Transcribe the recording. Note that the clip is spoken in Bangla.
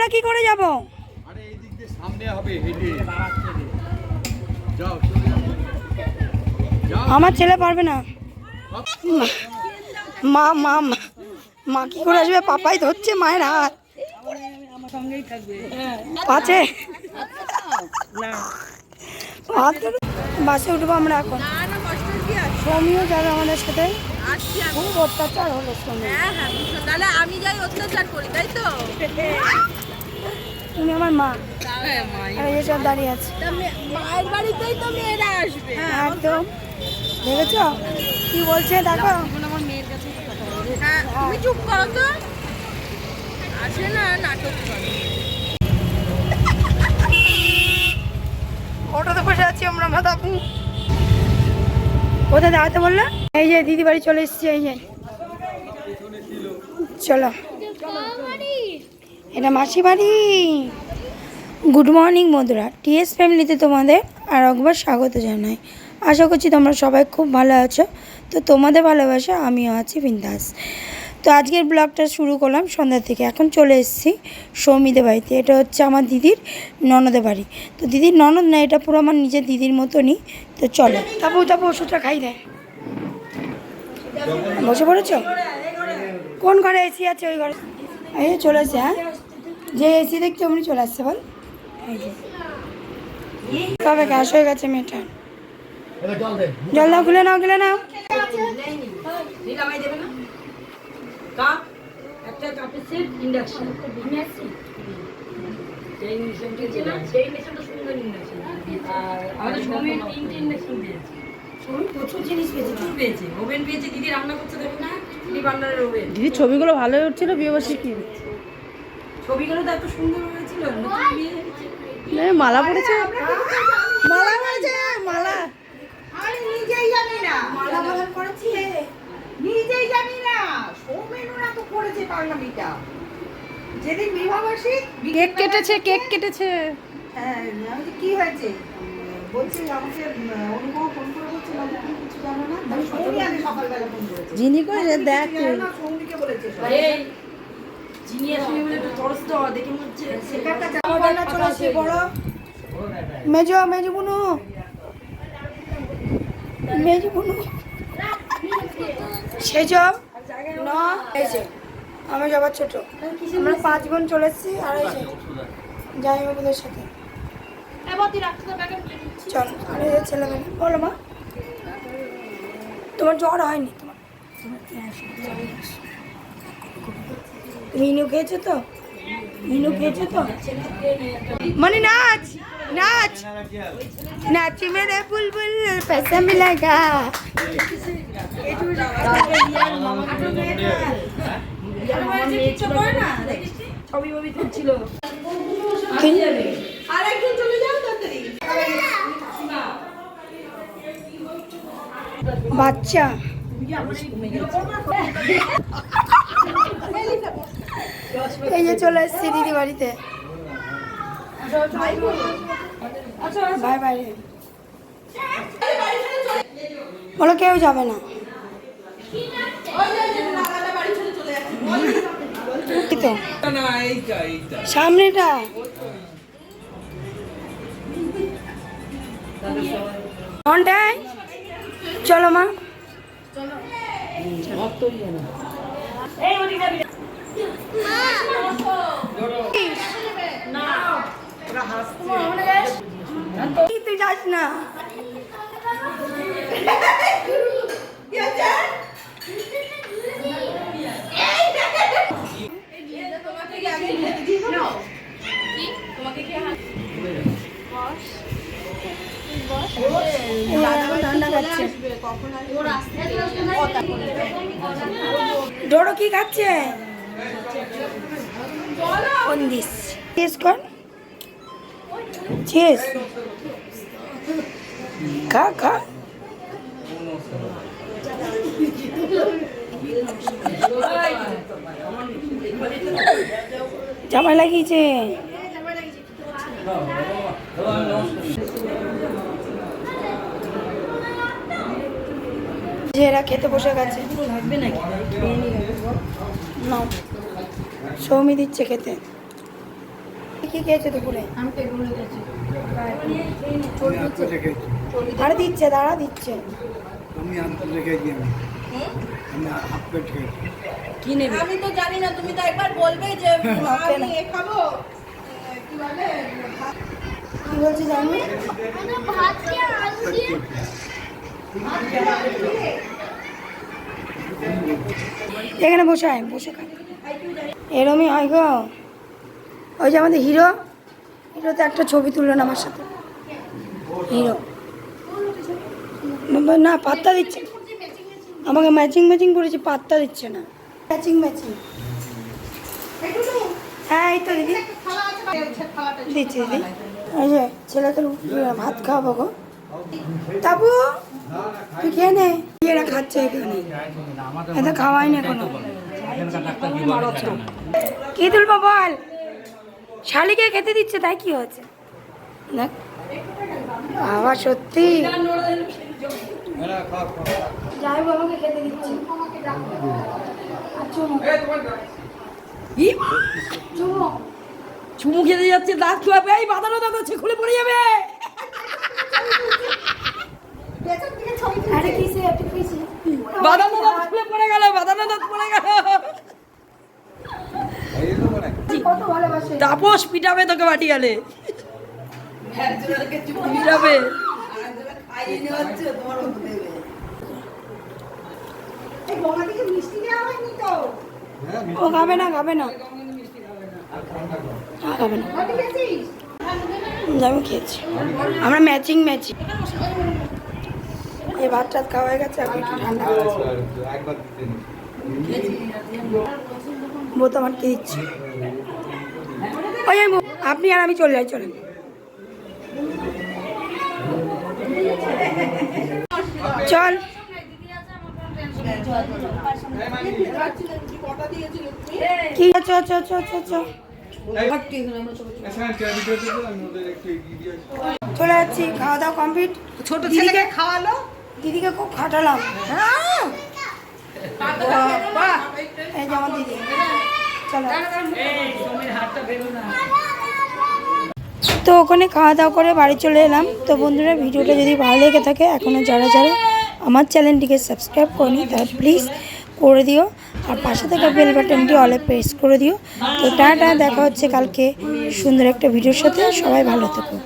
আমরা কি করে যাব? আরে এই দিক দিয়ে সামনে হবে হেঁটে যাও। আমার ছেলে পারবে না। মা মা মা মা কি করে আসবে? পাপাই ধরছে মায়ের হাত। পাচ্ছে বাসে উঠবো আমরা এখন। সৌমিও যাবে আমাদের সাথে। খুব অত্যাচার হলো সৌমি। তাহলে আমি যাই অত্যাচার করি, তাই তো? তুমি আমার মা আর এসব দাঁড়িয়ে আছে। মায়ের বাড়িতেই তো মেয়েরা আসবে। একদম দেখেছ কি বলছে দেখো। হ্যাঁ, তুমি চুপ করো তো। আসে না নাটক করে। অটোতে বসে আছি আমরা মাথাপু। কোথায় দাঁড়াতে বললে? এই যে দিদি বাড়ি চলে এসছি। এই যে চলো, এটা মাসি বাড়ি। গুড মর্নিং বন্ধুরা, টিএস ফ্যামিলিতে তোমাদের আর একবার স্বাগত জানাই। আশা করছি তোমরা সবাই খুব ভালো আছো। তো তোমাদের ভালোবাসা আমিও আছি বিন্দাস। তো আজকের ব্লগটা শুরু করলাম সন্ধ্যা থেকে। এখন চলে এসেছি সৌমিদের বাড়িতে। এটা হচ্ছে আমার দিদির ননদের বাড়ি। তো দিদির ননদ না, এটা পুরো আমার নিজের দিদির মতনই। তো চলো তারপর ওষুধটা খাই দেয়। বসে পড়েছো? কোন ঘরে এসি আছে? ওই ঘরে। এই যে চলে আসছে। হ্যাঁ, যে এসি দেখছো অমনি চলে আসছে। বল তবে গ্যাস হয়ে গেছে মেয়েটার। জল দাও, খুলে নাও, খুলে নাও। দিদি ছবিগুলো ভালো উঠছিল বিয়েবাসী কি ছবিগুলো তো এত সুন্দর হয়েছিল। মালা পড়েছে, মালা পড়েছে, মালা আমি নিজেই জানি না। মালা বদল করেছি। নিজেই জানি না। সৌমেনুরা তো করেছে পাগলামিটা। যেদিন বিবাহবার্ষিক কেক কেটেছে, কেক কেটেছে। হ্যাঁ, আমি কি হয়েছে বলছি, আমাকে অনুভব ফোন করে বলছে আমি কি কিছু জানো না। আমি সৌমি আগে সকালবেলা ফোন করেছে। যিনি করে দেখ না, সৌমিকে বলেছে। যিনি আসলে বলে একটু তরস দেওয়া দেখে মনে হচ্ছে সেখানটা রান্না চলে আসছে বড় মেজো মেজো বুনু, মেজো বুনু সেজ না। এই যে আমি সবার ছোট, আমরা 5 বোন চলে এসেছি। আর এই যে যাই বাবুদের সাথে চল। আর এই যে ছেলেমেয়ে। বলো মা, তোমার জ্বর হয়নি? তোমার মিনু খেয়েছো তো? মিনু খেয়েছো তো? মানে নাচ নাচ নাচ মেরে বুলবুল पैसा मिलेगा। বাচ্চা এই যে চলে এসছি দিদি বাড়িতে। ভাই বাইরে বলো, কেউ যাবে না। সামনেটা ঘন্টায় চলো মা। তুই যাস না। ডোরো কি খাচ্ছে? চিজ কর, চিজ খা খা। জামাই লাগিয়েছে। এরা খেতে বসে গেছে। লাগবে নাকি? না, সৌমি দিচ্ছে খেতে। কি খেয়েছো দুপুরে? আমি তো এগুলো গেছি আরে দিচ্ছে, দাঁড়া দিচ্ছে। আমি আনতে রেখেছি আমি হাফ প্লেট খেয়েছি। কি নেবে? আমি তো জানি না, তুমি তো একবার বলবে যে ওকে না। আমি এ খাবো কি বলে কি বলছি জানি? এখানে বসে আয়, বসে খা। এরমই হয় গো। ওই যে আমাদের হিরো, হিরোতে একটা ছবি তুললেন আমার সাথে। হিরো না পাত্তা দিচ্ছে না। আমাকে ম্যাচিং ম্যাচিং করেছি, পাত্তা দিচ্ছে না। Matching matching. হ্যাঁ এই তো দিদি দিচ্ছি দিদি। এই যে ছেলে তো ভাত খাওয়াবো গো। তাবু তুই খেয়ে নে। এরা খাচ্ছে এখানে, এত খাওয়াই না এখনো। কি তুলবো বল? শালিকে খেতে দিচ্ছে তাই কি হচ্ছে? দেখ বাবা সত্যি যাই বাবাকে খেতে দিচ্ছি। চুমু খেতে যাচ্ছে, দাঁত খুয়াবে, এই বাঁধানো দাঁত আছে, খুলে পড়ে যাবে। আরে কিসে একটু কিসে বাঁধানো দাঁত খুলে পড়ে গেল, বাঁধানো দাঁত পড়ে গেল। কত ভালোবাসে। তাপস পিটাবে তোকে বাটি গেলে, পিটাবে। এই বোমাটিকে মিষ্টি দেওয়া হয়নি তো? ও খাবে না, খাবে না, খাবে না। কত খেয়েছিস? আমি খেয়েছি, আমরা ম্যাচিং ম্যাচিং। এই ভাত টাত খাওয়া হয়ে গেছে, এখন একটু ঠান্ডা একবার দিতে নি। বোতাম আটকে দিচ্ছি। ওই আপনি আর আমি চলে যাই, চলেন। চল কি চ চ চ চ চ চলে যাচ্ছি, খাওয়া দাওয়া কমপ্লিট। ছোট ছেলেকে খাওয়ালো। দিদিকে খুব খাটালাম। হ্যাঁ বাহ, এই যে আমার দিদি, চলো। তো ওখানে খাওয়া দাওয়া করে বাড়ি চলে এলাম। তো বন্ধুরা ভিডিওটা যদি ভালো লেগে থাকে, এখনও যারা যারা আমার চ্যানেলটিকে সাবস্ক্রাইব করনি তারা প্লিজ করে দিও, আর পাশে থাকা বেল বাটনটি অলে প্রেস করে দিও। তো টাটা, দেখা হচ্ছে কালকে সুন্দর একটা ভিডিওর সাথে। সবাই ভালো থেকো।